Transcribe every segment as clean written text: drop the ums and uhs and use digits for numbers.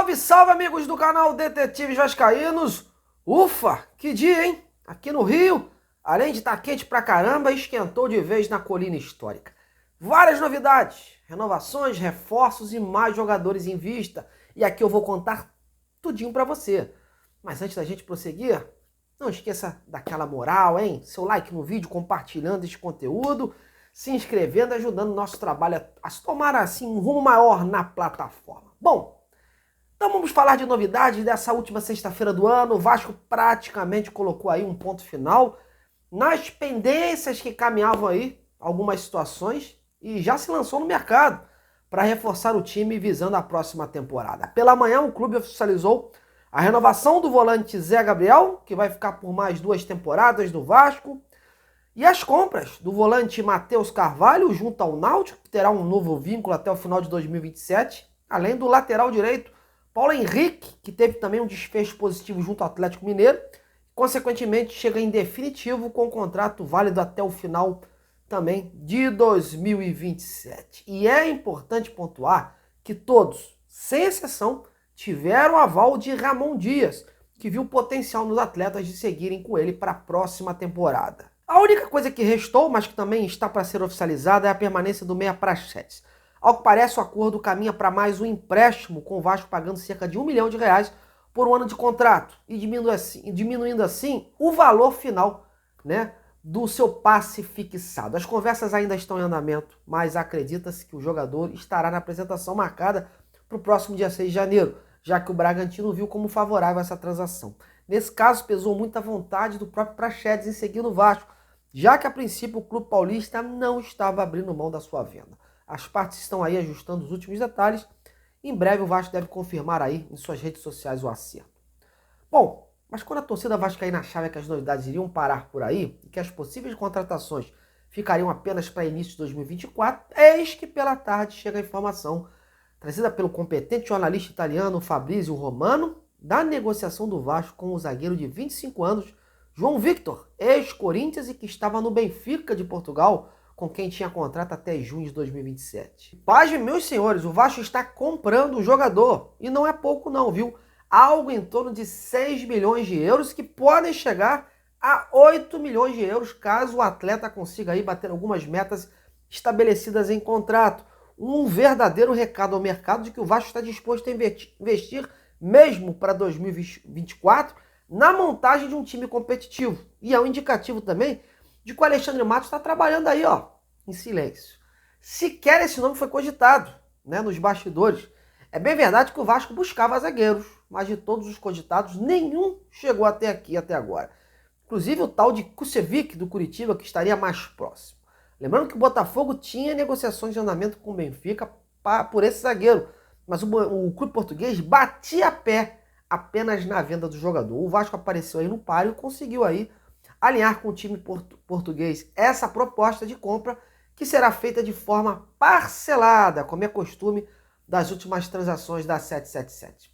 Salve, salve, amigos do canal Detetives Vascaínos! Ufa, que dia, hein? Aqui no Rio, além de estar quente pra caramba, esquentou de vez na colina histórica. Várias novidades, renovações, reforços e mais jogadores em vista. E aqui eu vou contar tudinho pra você. Mas antes da gente prosseguir, não esqueça daquela moral, hein? Seu like no vídeo, compartilhando este conteúdo, se inscrevendo, ajudando o nosso trabalho a se tomar assim um rumo maior na plataforma. Bom, então vamos falar de novidades dessa última sexta-feira do ano. O Vasco praticamente colocou aí um ponto final nas pendências que caminhavam aí, algumas situações, e já se lançou no mercado para reforçar o time visando a próxima temporada. Pela manhã o clube oficializou a renovação do volante Zé Gabriel, que vai ficar por mais 2 temporadas no Vasco, e as compras do volante Matheus Carvalho junto ao Náutico, que terá um novo vínculo até o final de 2027, além do lateral direito Paulo Henrique, que teve também um desfecho positivo junto ao Atlético Mineiro, consequentemente chega em definitivo com um contrato válido até o final também de 2027. E é importante pontuar que todos, sem exceção, tiveram aval de Ramon Dias, que viu potencial nos atletas de seguirem com ele para a próxima temporada. A única coisa que restou, mas que também está para ser oficializada, é a permanência do meia Praxedes. Ao que parece, o acordo caminha para mais um empréstimo, com o Vasco pagando cerca de R$1 milhão por um ano de contrato e diminuindo assim o valor final, né, do seu passe fixado. As conversas ainda estão em andamento, mas acredita-se que o jogador estará na apresentação marcada para o próximo dia 6 de janeiro, já que o Bragantino viu como favorável essa transação. Nesse caso, pesou muito a vontade do próprio Praxedes em seguir no Vasco, já que a princípio o clube paulista não estava abrindo mão da sua venda. As partes estão aí ajustando os últimos detalhes. Em breve o Vasco deve confirmar aí em suas redes sociais o acerto. Bom, mas quando a torcida vascaína achava que as novidades iriam parar por aí e que as possíveis contratações ficariam apenas para início de 2024, eis que pela tarde chega a informação, trazida pelo competente jornalista italiano Fabrizio Romano, da negociação do Vasco com o zagueiro de 25 anos, João Victor, ex-Corinthians e que estava no Benfica de Portugal, com quem tinha contrato até junho de 2027. Pasmem, meus senhores, o Vasco está comprando o jogador. E não é pouco não, viu? Algo em torno de 6 milhões de euros, que podem chegar a 8 milhões de euros, caso o atleta consiga aí bater algumas metas estabelecidas em contrato. Um verdadeiro recado ao mercado de que o Vasco está disposto a investir mesmo para 2024 na montagem de um time competitivo. E é um indicativo também de que o Alexandre Matos está trabalhando aí, ó, em silêncio. Sequer esse nome foi cogitado, né, nos bastidores. É bem verdade que o Vasco buscava zagueiros, mas de todos os cogitados, nenhum chegou até aqui, até agora. Inclusive o tal de Kusevic, do Curitiba, que estaria mais próximo. Lembrando que o Botafogo tinha negociações de andamento com o Benfica por esse zagueiro, mas o clube português batia pé apenas na venda do jogador. O Vasco apareceu aí no páreo e conseguiu aí alinhar com o time português essa proposta de compra, que será feita de forma parcelada, como é costume das últimas transações da 777.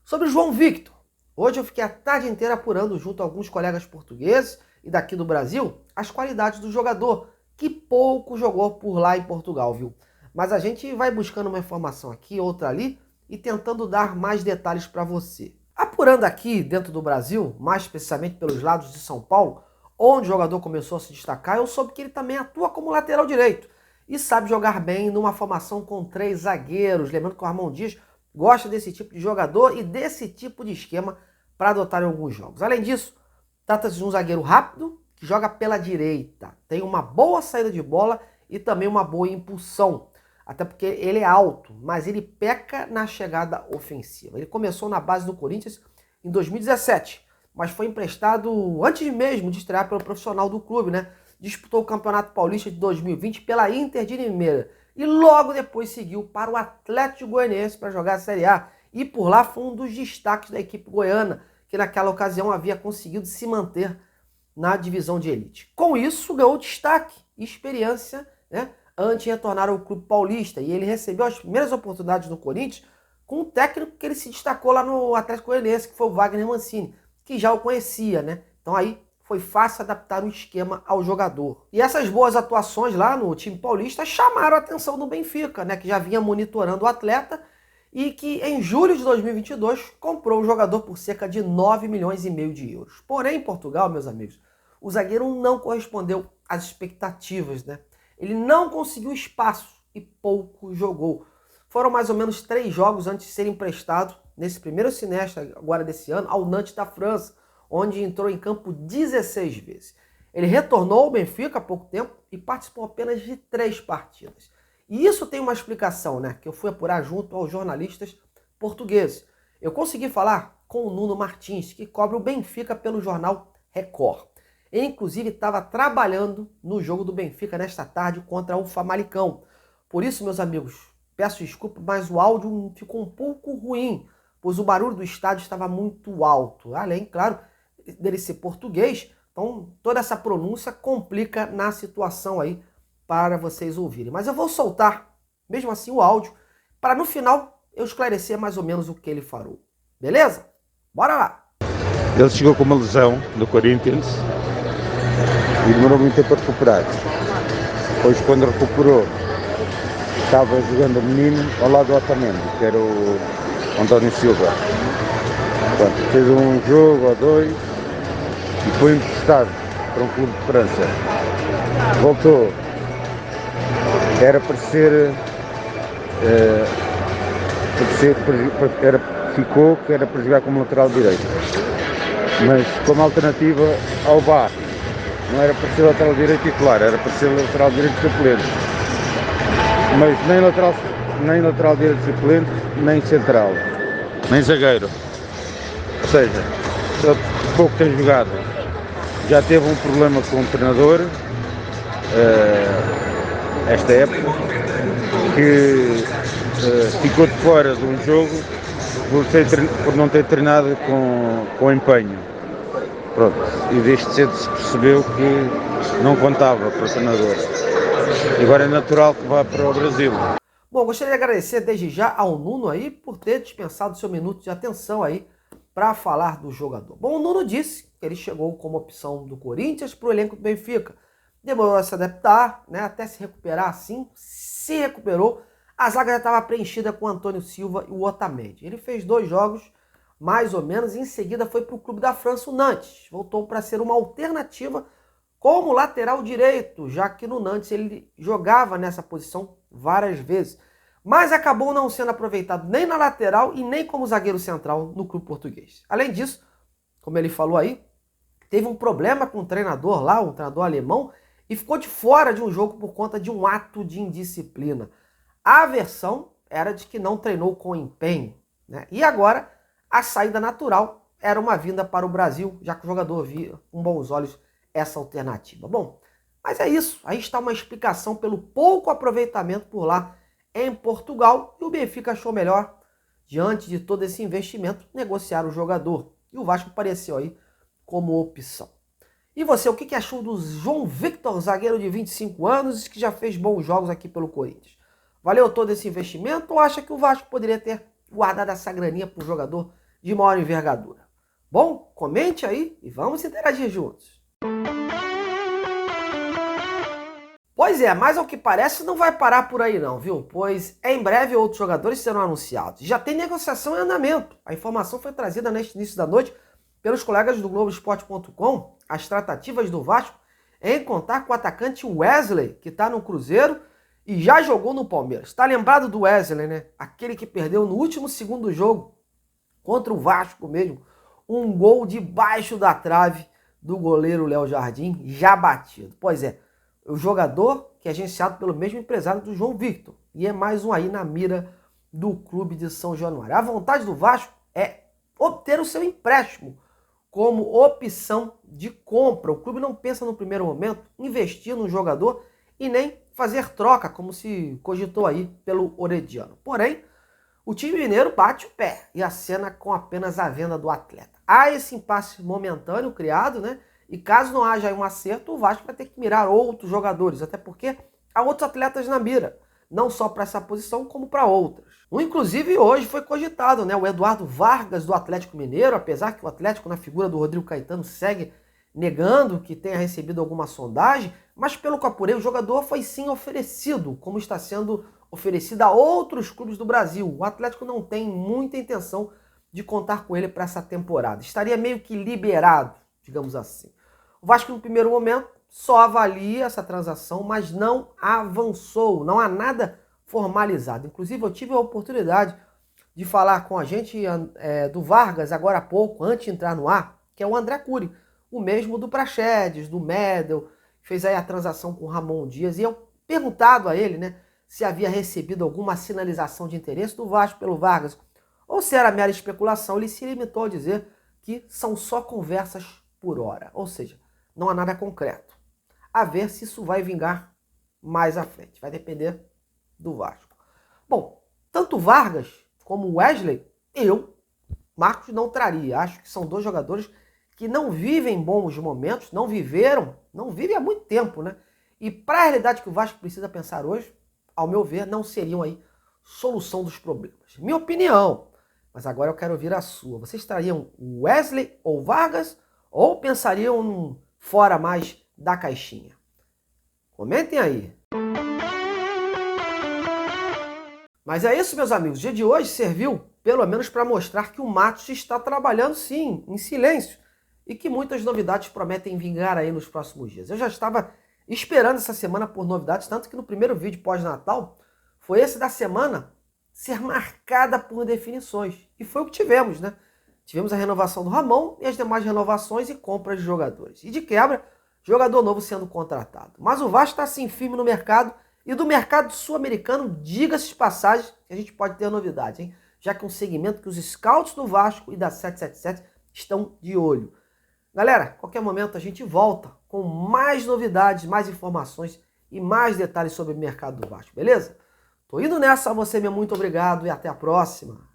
Sobre o João Victor, hoje eu fiquei a tarde inteira apurando junto a alguns colegas portugueses e daqui do Brasil as qualidades do jogador, que pouco jogou por lá em Portugal, viu? Mas a gente vai buscando uma informação aqui, outra ali, e tentando dar mais detalhes para você. Apurando aqui dentro do Brasil, mais especificamente pelos lados de São Paulo, onde o jogador começou a se destacar, eu soube que ele também atua como lateral direito e sabe jogar bem numa formação com 3 zagueiros. Lembrando que o Ramon Dias gosta desse tipo de jogador e desse tipo de esquema para adotar em alguns jogos. Além disso, trata-se de um zagueiro rápido que joga pela direita, tem uma boa saída de bola e também uma boa impulsão. Até porque ele é alto, mas ele peca na chegada ofensiva. Ele começou na base do Corinthians em 2017, mas foi emprestado antes mesmo de estrear pelo profissional do clube, né? Disputou o Campeonato Paulista de 2020 pela Inter de Limeira e logo depois seguiu para o Atlético Goianiense para jogar a Série A. E por lá foi um dos destaques da equipe goiana, que naquela ocasião havia conseguido se manter na divisão de elite. Com isso, ganhou destaque e experiência, né, antes de retornar ao clube paulista. E ele recebeu as primeiras oportunidades no Corinthians com um técnico que ele se destacou lá no Atlético Goianiense, que foi o Wagner Mancini, que já o conhecia, né? Então aí foi fácil adaptar o esquema ao jogador. E essas boas atuações lá no time paulista chamaram a atenção do Benfica, né? Que já vinha monitorando o atleta e que em julho de 2022 comprou o jogador por cerca de 9,5 milhões de euros. Porém, em Portugal, meus amigos, o zagueiro não correspondeu às expectativas, né? Ele não conseguiu espaço e pouco jogou. Foram mais ou menos 3 jogos antes de ser emprestado nesse primeiro semestre agora desse ano ao Nantes da França, onde entrou em campo 16 vezes. Ele retornou ao Benfica há pouco tempo e participou apenas de 3 partidas. E isso tem uma explicação, né, que eu fui apurar junto aos jornalistas portugueses. Eu consegui falar com o Nuno Martins, que cobre o Benfica pelo jornal Record. Ele, inclusive, estava trabalhando no jogo do Benfica nesta tarde contra o Famalicão. Por isso, meus amigos, peço desculpa, mas o áudio ficou um pouco ruim, pois o barulho do estádio estava muito alto. Além, claro, dele ser português, então toda essa pronúncia complica na situação aí para vocês ouvirem. Mas eu vou soltar, mesmo assim, o áudio, para no final eu esclarecer mais ou menos o que ele falou. Beleza? Bora lá! Ele chegou com uma lesão no Corinthians e demorou muito tempo a recuperar. Depois, quando recuperou, estava jogando o menino ao lado do Otamendi, que era o António Silva. Pronto, fez um jogo ou 2 e foi emprestado para um clube de França. Voltou. Ficou que era para jogar como lateral direito, mas como alternativa ao Bá, não era para ser lateral direito titular, era para ser lateral direito suplente, mas nem lateral direito suplente, nem central, nem zagueiro. Ou seja, ele pouco tem jogado, já teve um problema com o treinador esta época, que ficou de fora de um jogo por não ter treinado com empenho. Pronto, e desde cedo se percebeu que não contava para o treinador. E agora é natural que vá para o Brasil. Bom, gostaria de agradecer desde já ao Nuno aí por ter dispensado seu minuto de atenção aí para falar do jogador. Bom, o Nuno disse que ele chegou como opção do Corinthians para o elenco do Benfica. Demorou a se adaptar, né, até se recuperar assim, se recuperou. A zaga já estava preenchida com o Antônio Silva e o Otamendi. Ele fez 2 jogos, mais ou menos, e em seguida foi para o clube da França, o Nantes. Voltou para ser uma alternativa como lateral direito, já que no Nantes ele jogava nessa posição várias vezes. Mas acabou não sendo aproveitado nem na lateral e nem como zagueiro central no clube português. Além disso, como ele falou aí, teve um problema com o treinador lá, um treinador alemão, e ficou de fora de um jogo por conta de um ato de indisciplina. A versão era de que não treinou com empenho, né? E agora, a saída natural era uma vinda para o Brasil, já que o jogador via com bons olhos essa alternativa. Bom, mas é isso. Aí está uma explicação pelo pouco aproveitamento por lá em Portugal. E o Benfica achou melhor, diante de todo esse investimento, negociar o jogador. E o Vasco apareceu aí como opção. E você, o que achou do João Victor, zagueiro de 25 anos, que já fez bons jogos aqui pelo Corinthians? Valeu todo esse investimento ou acha que o Vasco poderia ter guardado essa graninha para um jogador de maior envergadura? Bom, comente aí e vamos interagir juntos. Pois é, mas ao que parece não vai parar por aí não, viu? Pois em breve outros jogadores serão anunciados. Já tem negociação em andamento. A informação foi trazida neste início da noite pelos colegas do Globoesporte.com. As tratativas do Vasco em contar com o atacante Wesley, que está no Cruzeiro e já jogou no Palmeiras. Está lembrado do Wesley, né? Aquele que perdeu no último segundo do jogo contra o Vasco mesmo. Um gol debaixo da trave do goleiro Léo Jardim, já batido. Pois é, o jogador que é agenciado pelo mesmo empresário do João Victor. E é mais um aí na mira do clube de São Januário. A vontade do Vasco é obter o seu empréstimo como opção de compra. O clube não pensa no primeiro momento investir no jogador e nem fazer troca, como se cogitou aí pelo Orediano. Porém, o time mineiro bate o pé e acena com apenas a venda do atleta. Há esse impasse momentâneo criado, né? E caso não haja um acerto, o Vasco vai ter que mirar outros jogadores, até porque há outros atletas na mira, não só para essa posição, como para outras. Inclusive, hoje foi cogitado, né? O Eduardo Vargas, do Atlético Mineiro, apesar que o Atlético, na figura do Rodrigo Caetano, segue negando que tenha recebido alguma sondagem, mas pelo que apurei, o jogador foi sim oferecido, como está sendo oferecida a outros clubes do Brasil. O Atlético não tem muita intenção de contar com ele para essa temporada. Estaria meio que liberado, digamos assim. O Vasco, no primeiro momento, só avalia essa transação, mas não avançou, não há nada formalizado. Inclusive, eu tive a oportunidade de falar com a gente do Vargas, agora há pouco, antes de entrar no ar, que é o André Cury, o mesmo do Praxedes, do Medel, fez aí a transação com o Ramon Dias, e eu perguntado a ele, né, se havia recebido alguma sinalização de interesse do Vasco pelo Vargas, ou se era mera especulação. Ele se limitou a dizer que são só conversas por hora, ou seja, não há nada concreto. A ver se isso vai vingar mais à frente, vai depender do Vasco. Bom, tanto Vargas como o Wesley, Marcos, não traria. Acho que são dois jogadores que não vivem bons momentos, não vivem há muito tempo, né? E para a realidade que o Vasco precisa pensar hoje, ao meu ver, não seriam aí solução dos problemas. Minha opinião, mas agora eu quero ouvir a sua. Vocês trariam Wesley ou Vargas ou pensariam num fora mais da caixinha? Comentem aí. Mas é isso, meus amigos. O dia de hoje serviu pelo menos para mostrar que o Matos está trabalhando sim, em silêncio, e que muitas novidades prometem vingar aí nos próximos dias. Eu já estava esperando essa semana por novidades, tanto que no primeiro vídeo pós-Natal foi esse da semana ser marcada por definições. E foi o que tivemos, né? Tivemos a renovação do Ramon e as demais renovações e compras de jogadores. E de quebra, jogador novo sendo contratado. Mas o Vasco está assim firme no mercado, e do mercado sul-americano, diga-se de passagem, que a gente pode ter novidade, hein? Já que é um segmento que os scouts do Vasco e da 777 estão de olho. Galera, a qualquer momento a gente volta com mais novidades, mais informações e mais detalhes sobre o mercado do Vasco, beleza? Tô indo nessa, a você, meu muito obrigado e até a próxima.